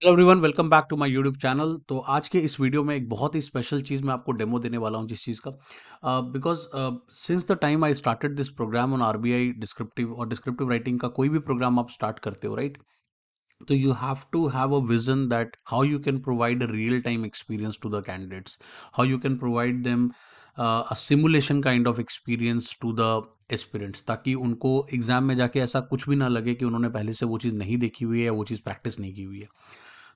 Hello everyone, welcome back to my YouTube channel. तो आज के इस वीडियो में एक बहुत ही स्पेशल चीज़ मैं आपको डेमो देने वाला हूँ, जिस चीज़ का because since the time I started this program on RBI descriptive और डिस्क्रिप्टिव राइटिंग का कोई भी प्रोग्राम आप स्टार्ट करते हो, राइट? तो you have to have a vision that how you can provide a real time experience to the candidates, how you can provide them a simulation kind of experience to the aspirants, ताकि उनको exam में जाके ऐसा कुछ भी ना लगे कि उन्होंने पहले से वो चीज़ नहीं देखी हुई है या वो चीज़ प्रैक्टिस नहीं की हुई है।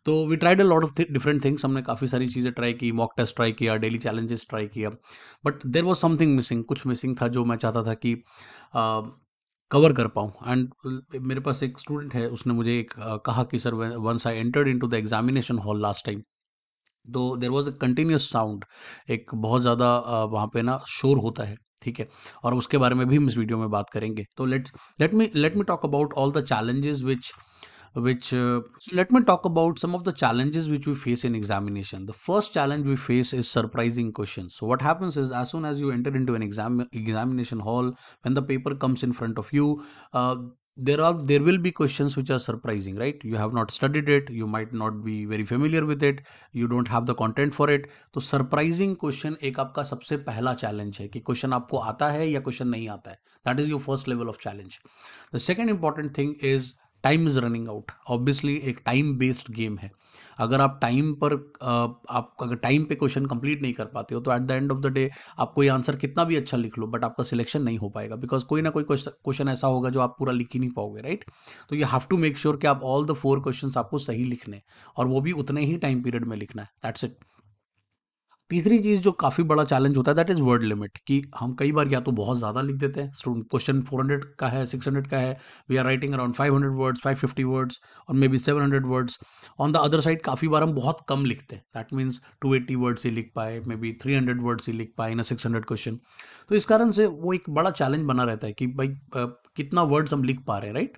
तो we tried a lot of different things. हमने काफ़ी सारी चीज़ें ट्राई की, मॉक टेस्ट ट्राई किया, डेली चैलेंजेस ट्राई किया, but there was something missing. कुछ मिसिंग था जो मैं चाहता था कि कवर कर पाऊँ। एंड मेरे पास एक स्टूडेंट है, उसने मुझे कहा कि sir, once I entered into the examination hall last time, तो there was a continuous sound. एक बहुत ज़्यादा वहाँ पे ना शोर होता है, ठीक है? और उसके बारे में भी हम इस वीडियो में बात करेंगे। तो let me talk about all the challenges so let me talk about some of the challenges which we face in examination. The first challenge we face is surprising questions. So what happens is, as soon as you enter into an examination hall, when the paper comes in front of you, uh, there will be questions which are surprising, right? You have not studied it, you might not be very familiar with it, you don't have the content for it. तो surprising question एक आपका सबसे पहला challenge है कि question आपको आता है या क्वेश्चन नहीं आता है। That is your first level of challenge. The second important thing is time is running out. Obviously एक टाइम बेस्ड गेम है। अगर आप टाइम पर आप अगर टाइम पे क्वेश्चन कंप्लीट नहीं कर पाते हो, तो at the end of the day आप कोई आंसर कितना भी अच्छा लिख लो, बट आपका सिलेक्शन नहीं हो पाएगा, बिकॉज कोई ना कोई क्वेश्चन ऐसा होगा जो आप पूरा लिख ही नहीं पाओगे, राइट? तो you have to make sure कि आप ऑल द फोर क्वेश्चन आपको सही लिखने हैं, और वो भी उतने ही टाइम पीरियड में लिखना है। That's it. तीसरी चीज़ जो काफ़ी बड़ा चैलेंज होता है, दैट इज़ वर्ड लिमिट। कि हम कई बार या तो बहुत ज़्यादा लिख देते हैं। स्टूडेंट क्वेश्चन 400 का है, 600 का है, we are writing around 500 words, 550 words, और maybe 700 words. On the other side काफ़ी बार हम बहुत कम लिखते हैं। दैट मीन्स 280 वर्ड्स ही लिख पाए, मे बी 300 वर्ड्स ही लिख पाए इन 600 क्वेश्चन। तो इस कारण से वो एक बड़ा चैलेंज बना रहता है कि भाई कितना वर्ड्स हम लिख पा रहे हैं, right?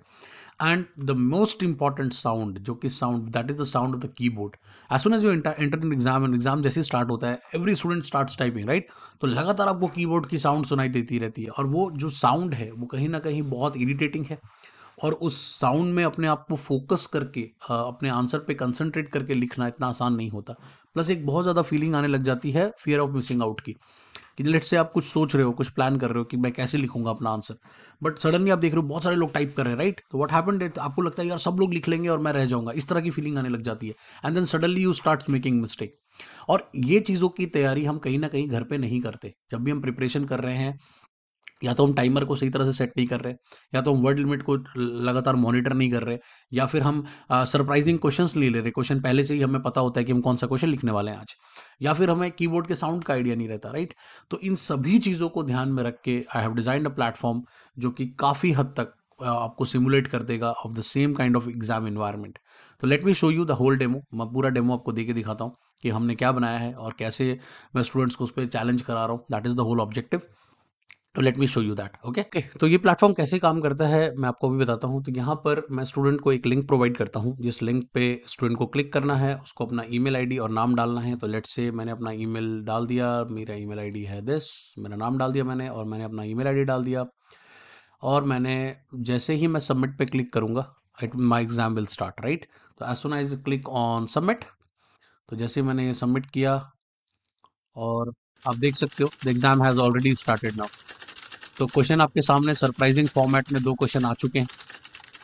And the most important sound, जो कि sound, that is the sound of the keyboard. As soon as you enter in exam, and exam जैसे स्टार्ट होता है, every student starts typing, right? तो लगातार आपको कीबोर्ड की साउंड सुनाई देती रहती है, और वो जो साउंड है वो कहीं ना कहीं बहुत इरिटेटिंग है। और उस साउंड में अपने आप को फोकस करके अपने आंसर पे कंसंट्रेट करके लिखना इतना आसान नहीं होता। प्लस एक बहुत ज़्यादा फीलिंग आने लग जाती है फियर ऑफ मिसिंग आउट की। कि लेट्स से आप कुछ सोच रहे हो, कुछ प्लान कर रहे हो कि मैं कैसे लिखूंगा अपना आंसर, बट सडनली आप देख रहे हो बहुत सारे लोग टाइप कर रहे हैं, राइट? तो व्हाट हैपेंड, आपको लगता है यार सब लोग लिख लेंगे और मैं रह जाऊंगा, इस तरह की फीलिंग आने लग जाती है। And then suddenly you start making mistake. और ये चीज़ों की तैयारी हम कहीं ना कहीं घर पे नहीं करते। जब भी हम प्रिपरेशन कर रहे हैं, या तो हम टाइमर को सही तरह से सेट नहीं कर रहे, या तो हम वर्ड लिमिट को लगातार मॉनिटर नहीं कर रहे, या फिर हम सरप्राइजिंग क्वेश्चंस नहीं ले रहे। क्वेश्चन पहले से ही हमें पता होता है कि हम कौन सा क्वेश्चन लिखने वाले हैं आज, या फिर हमें कीबोर्ड के साउंड का आइडिया नहीं रहता, राइट? तो इन सभी चीज़ों को ध्यान में रख के I have designed a platform जो कि काफ़ी हद तक आपको सिमुलेट कर देगा of the same kind of exam environment. तो let me show you the whole demo. मैं पूरा डेमो आपको दे के दिखाता हूँ कि हमने क्या बनाया है और कैसे मैं स्टूडेंट्स को उस पर चैलेंज करा रहा हूँ। That is the whole objective. तो let me show you that. Okay, तो ये प्लेटफॉर्म कैसे काम करता है मैं आपको अभी बताता हूँ। तो यहाँ पर मैं स्टूडेंट को एक लिंक प्रोवाइड करता हूँ, जिस लिंक पे स्टूडेंट को क्लिक करना है, उसको अपना ईमेल आईडी और नाम डालना है। तो लेट्स से मैंने अपना ईमेल डाल दिया, मेरा ईमेल आईडी है दिस, मेरा नाम डाल दिया मैंने, और मैंने अपना ईमेल आईडी डाल दिया। और मैंने जैसे ही मैं सबमिट पे क्लिक करूँगा, it my exam will start, right? तो as soon as click on submit, तो जैसे ही मैंने सबमिट किया, और आप देख सकते हो the exam has already started now. तो क्वेश्चन आपके सामने सरप्राइजिंग फॉर्मेट में दो क्वेश्चन आ चुके हैं।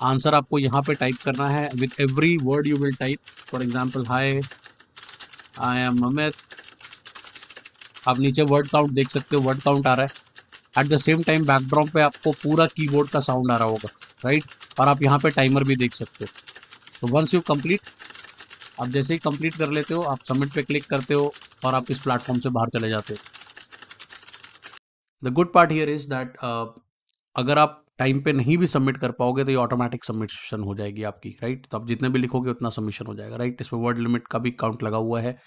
आंसर आपको यहाँ पे टाइप करना है। With every word you will type, for example, hi, I am Amit. आप नीचे वर्ड काउंट देख सकते हो, वर्ड काउंट आ रहा है। At the same time background पे आपको पूरा कीबोर्ड का साउंड आ रहा होगा, राइट? और आप यहाँ पे टाइमर भी देख सकते हो। तो वंस यू कंप्लीट, आप जैसे ही कंप्लीट कर लेते हो, आप सबमिट पे क्लिक करते हो, और आप इस प्लेटफॉर्म से बाहर चले जाते हो। The good part here is that अगर आप टाइम पे नहीं भी सबमिट कर पाओगे, तो ये ऑटोमेटिक सबमिशन हो जाएगी आपकी, राइट? तो आप जितने भी लिखोगे उतना सबमिशन हो जाएगा, राइट? इसमें वर्ड लिमिट का भी काउंट लगा हुआ है।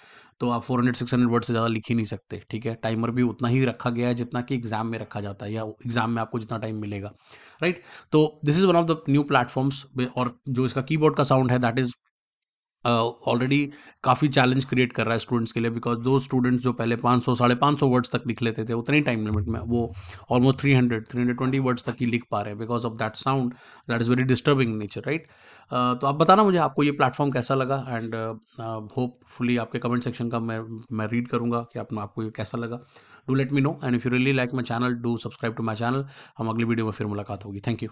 तो आप 400-600 वर्ड से ज़्यादा लिख ही नहीं सकते, ठीक है? टाइमर भी उतना ही रखा गया है जितना कि एग्जाम में रखा जाता है, या एग्जाम में आपको जितना टाइम मिलेगा, राइट? तो this is one of the new platforms. और जो इसका कीबोर्ड का साउंड है, दैट इज ऑलरेडी काफ़ी चैलेंज क्रिएट कर रहा है स्टूडेंट्स के लिए, बिकॉज दो स्टूडेंट्स जो पहले 500 550 वर्ड्स तक लिख लेते थे उतने टाइम लिमिट में, वो ऑलमोस्ट 320 वर्ड्स तक ही लिख पा रहे हैं because of that sound that is very disturbing nature, right? तो आप बताना मुझे आपको ये प्लेटफॉर्म कैसा लगा, एंड होपफुली आपके कमेंट सेक्शन का मैं रीड करूंगा कि आपको ये कैसा लगा। Do let me know, and if you really like my channel, do subscribe to my channel. हम अगली वीडियो में फिर मुलाकात होगी। Thank you.